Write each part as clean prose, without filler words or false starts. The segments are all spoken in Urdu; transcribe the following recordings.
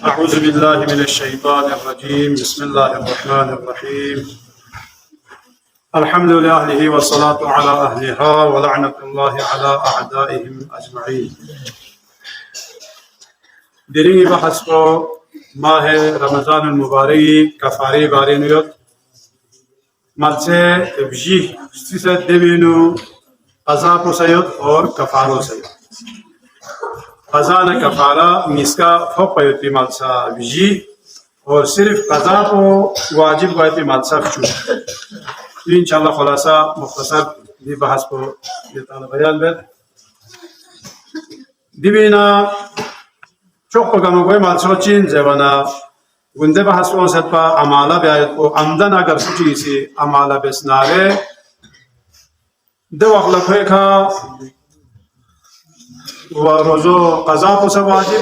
أعوذ بالله من الشيطان الرجيم. بسم الله الرحمن الرحيم. الحمد لله والصلاة على أهلها ولعنة الله على أعدائهم أجمعين. درینی بحث کو ماہ رمضان المبارک کفاری بارینیوت ملچه بجی سیست دوینو قضا کو سیوت اور کفارو سیوت. قضا نہ کفارہ مسکا فوق پیوتی ملچا بجی اور صرف قضا کو واجب ہوتی ملچا بچو. انشاءاللہ خلاصہ مختصر دی بحث کو دیتا بیان بید دیوینا çok programı koy malço Çin zevana günde bahas olsa pa amala bayat o amdan agar suçisi amala besnare de vakla koy ka ve rozo qaza ko sawajib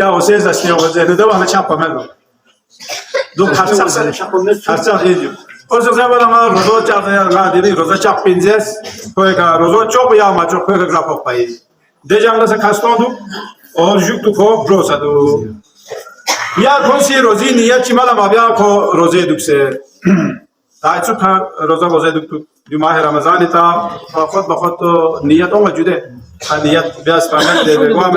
یا وسیز است یا وسیز دو وقت چاپ می‌کنم دو خرچه هیچ اوز زبان ما روزا چاپ یا دیدی روزا چاپ پینزس کوی کا روزا چاپ یا ما چاپ کوی کا گرافیک پایی دیجانگلا سے خستون دو اور جوک تو کو بروسا دو یا کسی روزی نیت چی مالا مابیا کو روزه دوکسه تایچو کا روزه دوک تو ماه رمضان تا خود بخود نیت اون جوده نیت بیاس پامت دیگوام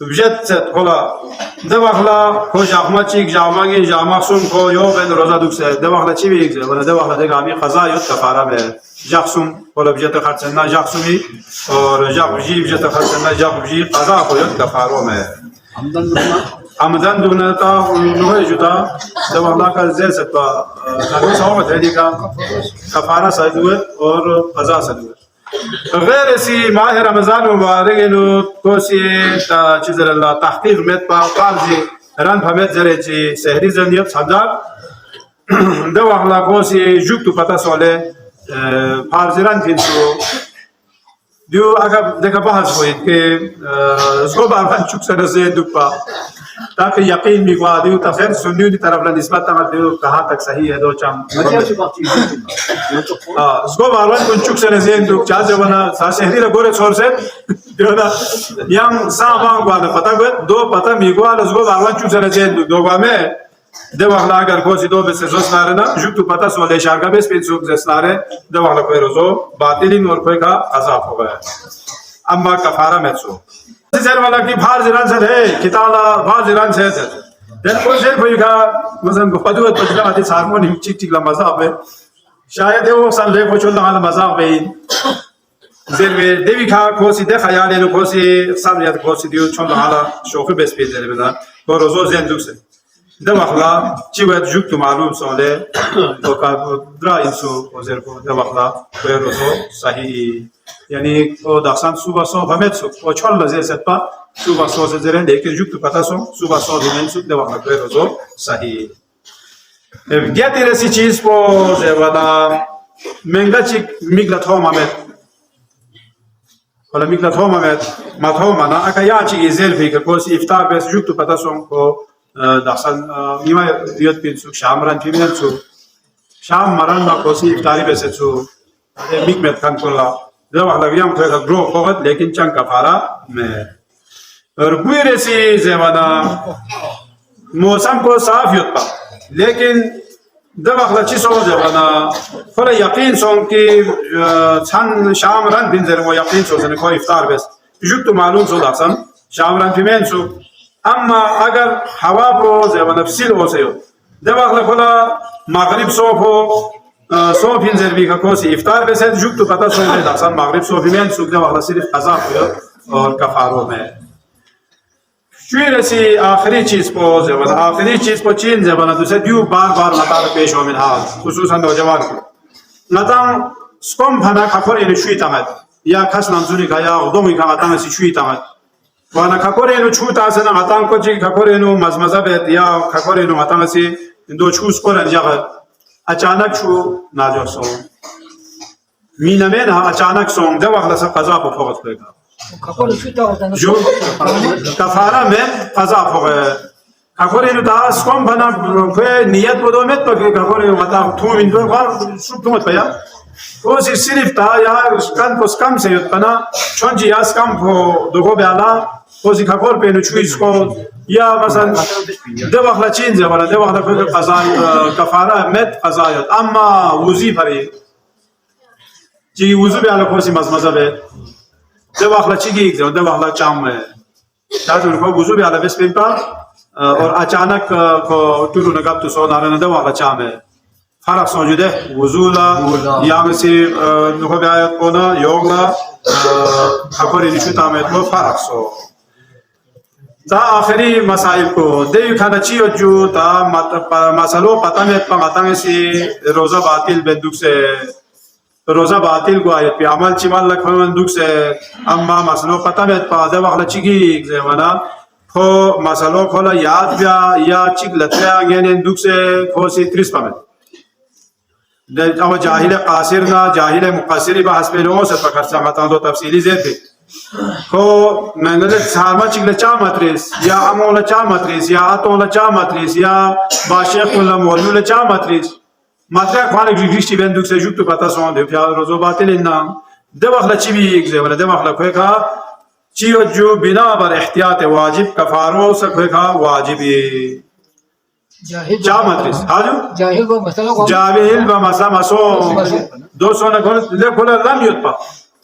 بجد خلا دواخلا خوش احمد چیک جامعی جامعسون کو یو بین روزا دوکسه دواخلا چی بیگه ولی دواخلا دیگه همی قضا یوت کفاره به جاکسوم ولی بجد خرچنا جاکسومی اور جاکوجی بجد خرچنا جاکوجی قضا کو یوت کفاره مه آمدن دونه تا نوع جدا دواخلا کا زیست با نگو سوامت ہے دیگه کفاره سایدوه اور قضا سایدوه غیر اسی ماہ رمضان مبارک نو کوسی چیز الله تحقیق مت با قاضی ران فهمت زره چی سحری زندیت صدر دو اخلا کوسی جوک تو پتا سواله فارزران فینسو دیو اگر دیگه بحث ہوئی کہ اسکو بارفان چوک سر سے دوپا تاکہ یقین میگوا دیو تفسیر سنیو دی طرف نسبت تمام دیو کہاں تک صحیح ہے دو چام اسکو بارفان کن چوک سر سے دوک چاہ جوانا سا شہری لگورے چھوڑ سے دیو نا یم سا بان گوانا پتا گوید دو پتا میگوا اسکو بارفان چوک سر سے دو گوا میں دو اخلا اگر کوسی دو بس زوس نارنا جوک تو پتا سوالے شارگا بس پین سوک زس نارے دو اخلا کوئی روزو باطلین اور کوئی کا عذاب ہو گیا اما کفارہ میں سو زیر والا کی بھار زیران سے ہے کتالا بھار زیران سے ہے دل کو زیر کوئی کا مثلا گفتگو تجلا آتی سارمون ہم چیک چیک لمزا پہ شاید وہ سن لے کو چلنا حال مزا پہ زیر میں دیوی کھا کوسی دے خیال ہے کوسی سامریت کوسی دیو چلنا حالا شوخی بس پہ زیر بدا کو روزو زین دوک سے دو اخلا چی وقت جوک تو معلوم سوالے تو کا درا انسو وزیر کو دو اخلا کوئی روزو صحیح یعنی او داستان صبح صبح ہمت سو او چال لذیذ ست پا صبح صبح سے زرین لیکن جوک تو پتا سو صبح صبح دین سو دو اخلا کوئی روزو صحیح گیتی رسی چیز پو زیوانا منگا چیک میگلت هم آمد ولی میگلت هم آمد مطهم آنا اکا یا چی ایزیل فکر کوسی افطار بیس جوک تو پتا سو کو داستان نیما یاد پینسو شام ران پیمین سو شام مران با کوسی افطاری بیس سو میگمت کن کلا دو اخلا گیام کوئی گرو خوغت لیکن چند کفارا میں اور بوی رسی زیوانا موسم کو صاف یاد پا لیکن دو اخلا چی سو زیوانا خلا یقین سون کی چند شام ران پینزر و یقین سو سنه کوئی افطار بیس جوک تو معلوم سو داستان شام ران پیمین سو اما اگر هوا پرو زیوانا فسیل ہو سیو دو اخلا خلا مغرب صوف ہو صوف پینزر بھی کوسی افطار بیس ہے جوک تو پتا سو داستان مغرب صوف پینزر سو دو اخلا صرف قضا ہو اور کفارو میں شوی رسی آخری چیز پو زیوانا آخری چیز پو چین زیوانا دوسرے دیو بار بار نتاق پیش ہو من حال خصوصا نوجوان کو نتاق سکم پھنا کھکور اینو شوی تامد یا کس نمزونی کا یا غدومی کا نتاق سی شوی تامد وانا کھکور اینو چھو تاسنا نتاق کو چی کھکور اینو مزمزہ بیت یا کھکور اینو نتاق سی دو چھوز کورن جاگر اچانک چھو ناجو سو مینمین ها اچانک سون دو اخلا سا قضا پو فوقت پیگا جو کفاره من قضا فوقه کفاره اینو تا سکم بنا که نیت بدومت پا که کفاره اینو مطا توم این دور خواه شب تومت پیا کوسی صرف تا یا کن پس کم سیوت پنا چونجی یا سکم پو دوگو بیالا کوسی کفاره پینو چویز خود یا مثلا دو اخلا چین زبانه دو اخلا که قضا کفاره مت قضا یاد اما وزی پری چی وزو بیالا کوسی مزمزه بید دو اخلا چی گیگ دو اخلا چام ہے تاز ان کو وضو بھی علاوہ سپین پا اور اچانک کو ٹولو نگاب تو سو نارنا دو اخلا چام ہے فرق سوجوده وضو لا یام سی نکو بیایت کونا یوگ لا خبری نشو تامت کو فرق سو تا آخری مسائل کو دیو کھانا چیو جو تا مسئلو پتا میں پنگاتنگ سی روزہ باطل بندوق سے روزہ باطل کو آیت پی عمل چیمال لکھوان دوک سے اما مسئلو پتا میں پاده وقت چیگی زیوانا خو مسئلو کھولا یاد بیا یا چیگ لطویا گینن دوک سے کھو سی تریس پامت او جاهل قاصر نا جاهل مقصر بحث به اوسط فقط سمعتان دو تفصیلی زید کو منل سارما چگل چا ماتریس یا امول چا ماتریس یا اتول چا ماتریس یا باشیخ ولا مولول چا ماتریس ماتریا خالق جیشتی بندوق سے جوت پتا سون دے یا روزو باطل نام ده وخلا چی بھی ایک زمانہ ده وخلا کوئی کا چیو جو بنا بر احتیاط واجب کفارو سکھے کا واجبی جا ماتریس حاجو جاهل بمثلا جاهل بمثلا مسو دو سونه le kula lam yutpa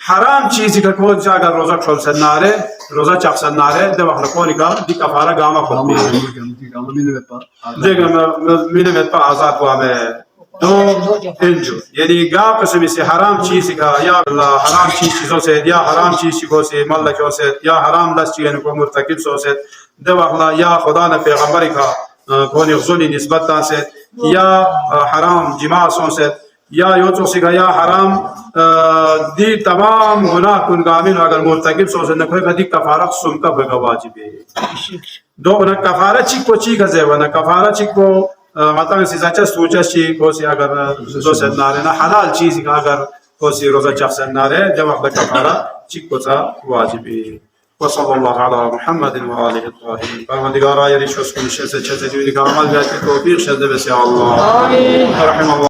حرام چیزی که کوچ اگر روزا کل سناره روزا چاق سناره ده وقت کوری کا دی کفاره گاما خوبی دیگه مینه مت پا آزاد وامه دو انجو یعنی گا قسمی سے حرام چیزی کا یا اللہ حرام چیزوں سے یا حرام چیزی کو سے ملکوں سے یا حرام دست چیزوں کو مرتکب سو سے ده وقت یا خدا نے پیغمبر کا کونی غزونی نسبت سے یا حرام جماع سو سے یا یو چوسی کا یا حرام دی تمام گناہ کنگامین اگر مرتکب سو سے نکوئی دی کفارہ سنتا بگا واجب ہے دو انا کفارہ چیک کو چیک ہے زیوانا کفارہ چیک کو مطلب سی سچا سوچا چیک کو سی اگر دو سنارے نا حلال چیزی کا اگر کو سی روزہ چاک سنارے جب وقت کفارہ چیک کو سا واجب ہے وصلی اللہ علی محمد و آلہ الطاہرین پروردگارا یری شوز کنشے سے چھتے جوی کا عمل بیت توفیق شد بسی اللہ آمین رحم اللہ